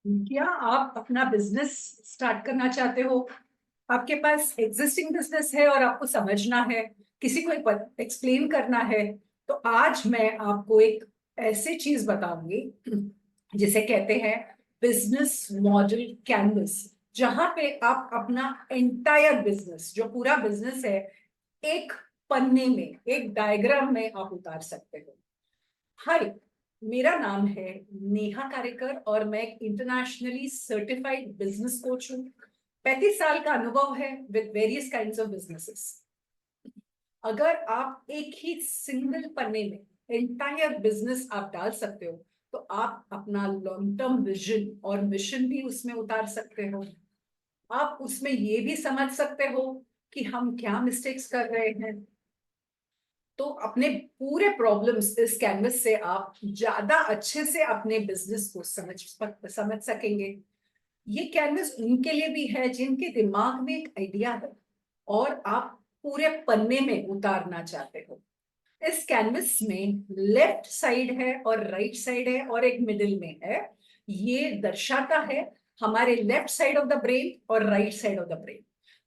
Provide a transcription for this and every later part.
क्या आप अपना बिजनेस स्टार्ट करना चाहते हो? आपके पास एग्जिस्टिंग बिजनेस है और आपको समझना है, किसी को एक्सप्लेन करना है, तो आज मैं आपको एक ऐसी चीज बताऊंगी जिसे कहते हैं बिजनेस मॉडल कैनवस, जहां पे आप अपना एंटायर बिजनेस, जो पूरा बिजनेस है, एक पन्ने में, एक डायग्राम में आप उतार सकते हो। हाय, मेरा नाम है नेहा कारेकर और मैं एक इंटरनेशनली सर्टिफाइड बिजनेस कोच हूँ। 35 साल का अनुभव है with various kinds of businesses. अगर आप एक ही सिंगल पन्ने में एंटायर बिजनेस आप डाल सकते हो, तो आप अपना लॉन्ग टर्म विजन और मिशन भी उसमें उतार सकते हो। आप उसमें ये भी समझ सकते हो कि हम क्या मिस्टेक्स कर रहे हैं। तो अपने पूरे प्रॉब्लम्स इस कैनवस से आप ज्यादा अच्छे से अपने बिजनेस को समझ सकेंगे। ये कैनवस उनके लिए भी है जिनके दिमाग में एक आइडिया है और आप पूरे पन्ने में उतारना चाहते हो। इस कैनवस में लेफ्ट साइड है और राइट साइड है और एक मिडिल में है। ये दर्शाता है हमारे left side of the brain और right side of the brain.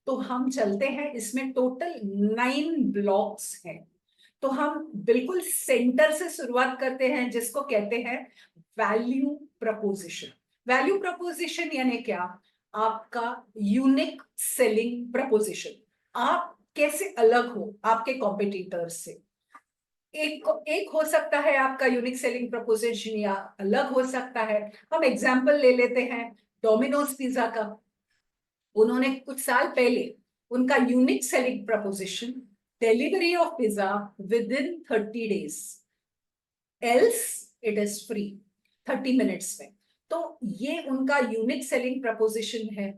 तो हम चलते हैं, इसमें टोटल 9 ब्लॉक्स हैं। तो हम बिल्कुल सेंटर से शुरुआत करते हैं, जिसको कहते हैं वैल्यू प्रपोजिशन। वैल्यू प्रपोजिशन यानी क्या? आपका यूनिक सेलिंग प्रपोजिशन। आप कैसे अलग हो आपके कॉम्पिटिटर्स से। एक हो सकता है आपका यूनिक सेलिंग प्रपोजिशन, या अलग हो सकता है। हम एग्जांपल ले लेते हैं डोमिनोज पिज्जा का। उन्होंने कुछ साल पहले उनका unique selling preposition, delivery of pizza with in 30 days, else it is free, 30 minutes में। तो ये उनका यूनिक सेलिंग प्रपोजिशन है।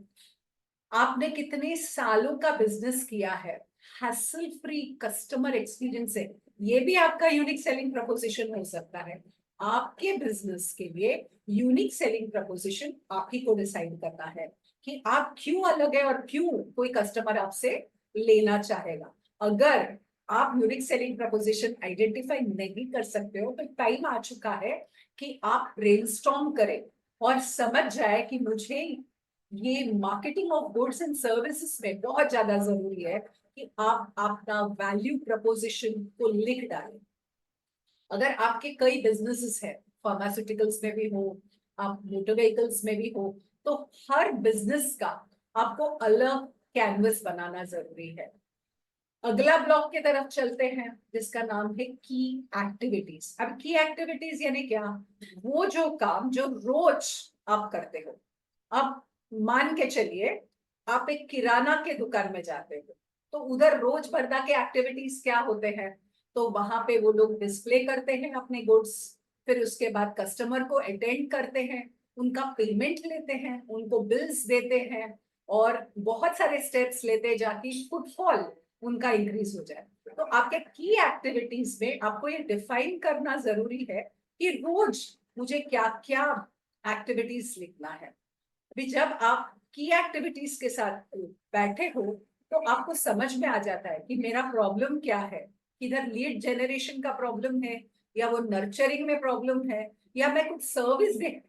आपने कितने सालों का बिजनेस किया है, हैसल फ्री कस्टमर एक्सपीरियंस है, ये भी आपका यूनिक सेलिंग प्रपोजिशन हो सकता है। आपके बिजनेस के लिए यूनिक सेलिंग प्रपोजिशन आप ही को डिसाइड करना है कि आप क्यों अलग है और क्यों कोई कस्टमर आपसे लेना चाहेगा। अगर आप यूनिक सेलिंग प्रपोजिशन आइडेंटिफाई नहीं कर सकते हो, तो टाइम आ चुका है कि आप ब्रेनस्टॉर्म करें और समझ जाए कि मुझे ये marketing of goods and services में बहुत ज्यादा जरूरी है कि आप अपना वैल्यू प्रपोजिशन को लिख डालें। अगर आपके कई बिजनेसेस हैं, फार्मास्यूटिकल्स में भी हो, आप मोटर व्हीकल्स में भी हो, तो हर बिजनेस का आपको अलग कैनवस बनाना जरूरी है। अगला ब्लॉक की तरफ चलते हैं, जिसका नाम है की एक्टिविटीज। अब की एक्टिविटीज यानी क्या? वो जो काम जो रोज आप करते हो। अब मान के चलिए, आप एक किराना के दुकान में जाते हो, तो उधर रोजमर्रा के एक्टिविटीज क्या होते हैं? तो वहां पे वो लोग डिस्प्ले करते हैं अपने गुड्स, फिर उसके बाद कस्टमर को अटेंड करते हैं, उनका पेमेंट लेते हैं, उनको बिल्स देते हैं, और बहुत सारे स्टेप्स लेते जाके फुटफॉल उनका इंक्रीज हो जाए। तो आपके की एक्टिविटीज में आपको ये डिफाइन करना जरूरी है कि रोज मुझे क्या क्या एक्टिविटीज लिखना है। अभी जब आप की एक्टिविटीज के साथ बैठे हो, तो आपको समझ में आ जाता है कि मेरा प्रॉब्लम क्या है। इधर लीड जनरेशन का प्रॉब्लम है, या वो नर्चरिंग में प्रॉब्लम है, या मैं कुछ सर्विस दे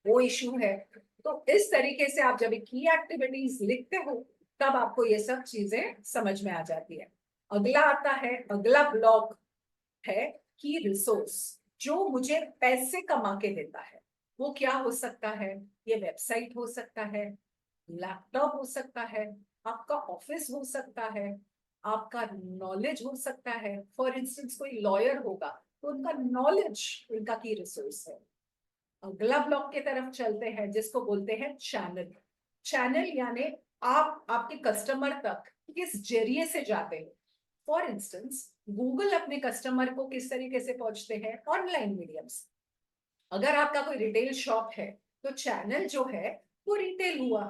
वो इश्यू है। तो इस तरीके से आप जब की एक्टिविटीज लिखते हो, तब आपको ये सब चीजें समझ में आ जाती है। अगला आता है, अगला ब्लॉक है की रिसोर्स, जो मुझे पैसे कमा के देता है। वो क्या हो सकता है? ये वेबसाइट हो सकता है, लैपटॉप हो सकता है, आपका ऑफिस हो सकता है, आपका नॉलेज हो सकता है। फॉर इंस्टेंस कोई लॉयर होगा, तो उनका नॉलेज उनका की रिसोर्स है। अगला ब्लॉक की तरफ चलते हैं, जिसको बोलते हैं चैनल। चैनल यानी आप आपके कस्टमर तक किस जरिए से जाते हो। फॉर इंस्टेंस, गूगल अपने कस्टमर को किस तरीके से पहुंचते हैं? Online mediums. अगर आपका कोई रिटेल शॉप है, तो चैनल जो है वो रिटेल हुआ,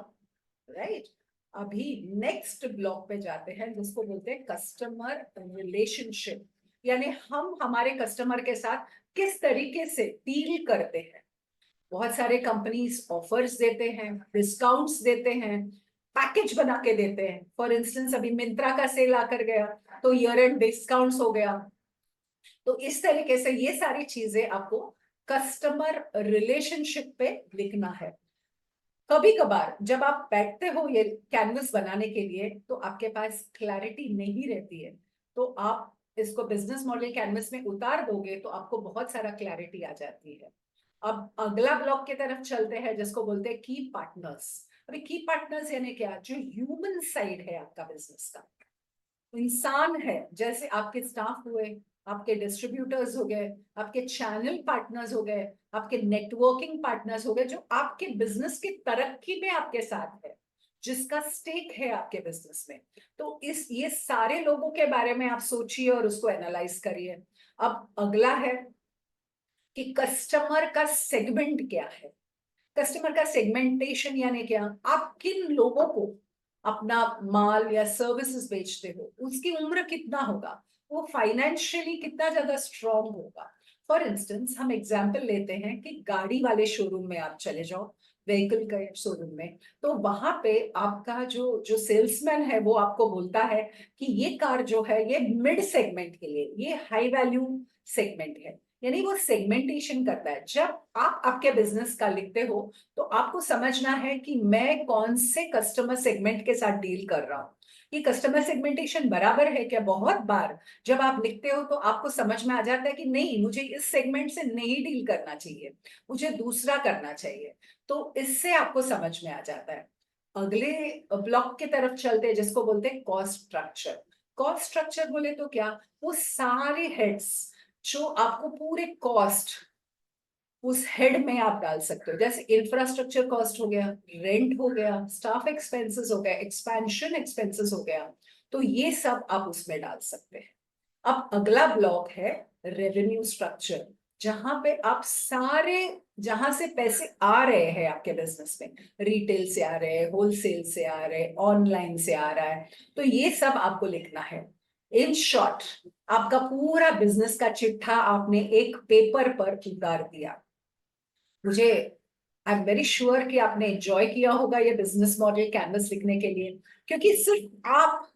राइट। अभी नेक्स्ट ब्लॉक पे जाते हैं, जिसको बोलते हैं कस्टमर रिलेशनशिप, यानी हम हमारे कस्टमर के साथ किस तरीके से डील करते हैं। बहुत सारे कंपनीज ऑफर्स देते हैं, डिस्काउंट्स देते हैं, पैकेज बना के देते हैं। फॉर इंस्टेंस, अभी मिंत्रा का सेल आकर गया, तो ईयर एंड डिस्काउंट्स हो गया। तो इस तरीके से ये सारी चीजें आपको कस्टमर रिलेशनशिप पे लिखना है। कभी कभार जब आप बैठते हो ये कैनवस बनाने के लिए तो आपके पास क्लैरिटी नहीं रहती है, तो आप इसको बिजनेस मॉडल कैनवस में उतार दोगे तो आपको बहुत सारा क्लैरिटी आ जाती है। अब अगला ब्लॉक की तरफ चलते हैं जिसको बोलते हैं की पार्टनर्स। अभी की पार्टनर्स यानी क्या, जो ह्यूमन साइड है आपका बिजनेस का, इंसान है, जैसे आपके स्टाफ हुए, आपके डिस्ट्रीब्यूटर्स हो गए, आपके चैनल पार्टनर्स हो गए, आपके नेटवर्किंग पार्टनर्स हो गए, जो आपके बिजनेस की तरक्की में आपके साथ है, जिसका स्टेक है आपके बिजनेस में। तो इस ये सारे लोगों के बारे में आप सोचिए और उसको एनालाइज करिए। अब अगला है कि कस्टमर का सेगमेंट क्या है। कस्टमर का सेगमेंटेशन यानी क्या, आप किन लोगों को अपना माल या सर्विसेज बेचते हो, उसकी उम्र कितना होगा, वो फाइनेंशियली कितना ज्यादा स्ट्रांग होगा। फॉर इंस्टेंस हम एग्जांपल लेते हैं कि गाड़ी वाले शोरूम में आप चले जाओ, व्हीकल के शोरूम में, तो वहां पे आपका जो जो सेल्समैन है वो आपको बोलता है कि ये कार जो है ये मिड सेगमेंट के लिए, ये हाई वैल्यू सेगमेंट है। यानी वो सेगमेंटेशन करता है। जब आप आपके बिजनेस का लिखते हो तो आपको समझना है कि मैं कौन से कस्टमर सेगमेंट के साथ डील कर रहा हूँ। ये कस्टमर सेगमेंटेशन बराबर है क्या। बहुत बार जब आप लिखते हो तो आपको समझ में आ जाता है कि नहीं, मुझे इस सेगमेंट से नहीं डील करना चाहिए, मुझे दूसरा करना चाहिए। तो इससे आपको समझ में आ जाता है। अगले ब्लॉक की तरफ चलते हैं जिसको बोलते हैं कॉस्ट स्ट्रक्चर। कॉस्ट स्ट्रक्चर बोले तो क्या, वो सारे हेड्स जो आपको पूरे कॉस्ट उस हेड में आप डाल सकते हो। जैसे इंफ्रास्ट्रक्चर कॉस्ट हो गया, रेंट हो गया, स्टाफ एक्सपेंसेस हो गया, एक्सपेंशन एक्सपेंसेस हो गया, तो ये सब आप उसमें डाल सकते हैं। अब अगला ब्लॉक है रेवेन्यू स्ट्रक्चर, जहां पे आप सारे, जहां से पैसे आ रहे हैं आपके बिजनेस में, रिटेल से आ रहे हैं, होलसेल से आ रहे हैं, ऑनलाइन से आ रहा है, तो ये सब आपको लिखना है। इन शॉर्ट, आपका पूरा बिजनेस का चिट्ठा आपने एक पेपर पर उतार दिया। मुझे आई एम वेरी श्योर कि आपने एंजॉय किया होगा ये बिजनेस मॉडल कैनवस लिखने के लिए, क्योंकि सिर्फ आप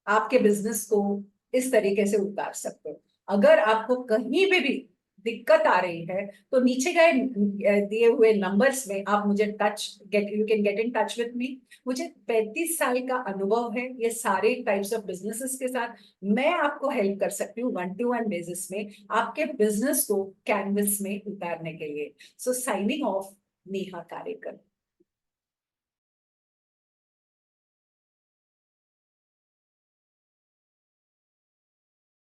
आपके बिजनेस को इस तरीके से उतार सकते हो। अगर आपको कहीं भी दिक्कत आ रही है तो नीचे गए दिए हुए नंबर्स में आप मुझे you can get in touch with me. मुझे 35 साल का अनुभव है ये सारे टाइप्स ऑफ बिजनेसेस के साथ। मैं आपको हेल्प कर सकती हूँ 1-to-1 बेसिस में आपके बिजनेस को कैनवस में उतारने के लिए। सो साइनिंग ऑफ, नेहा कार्यकर।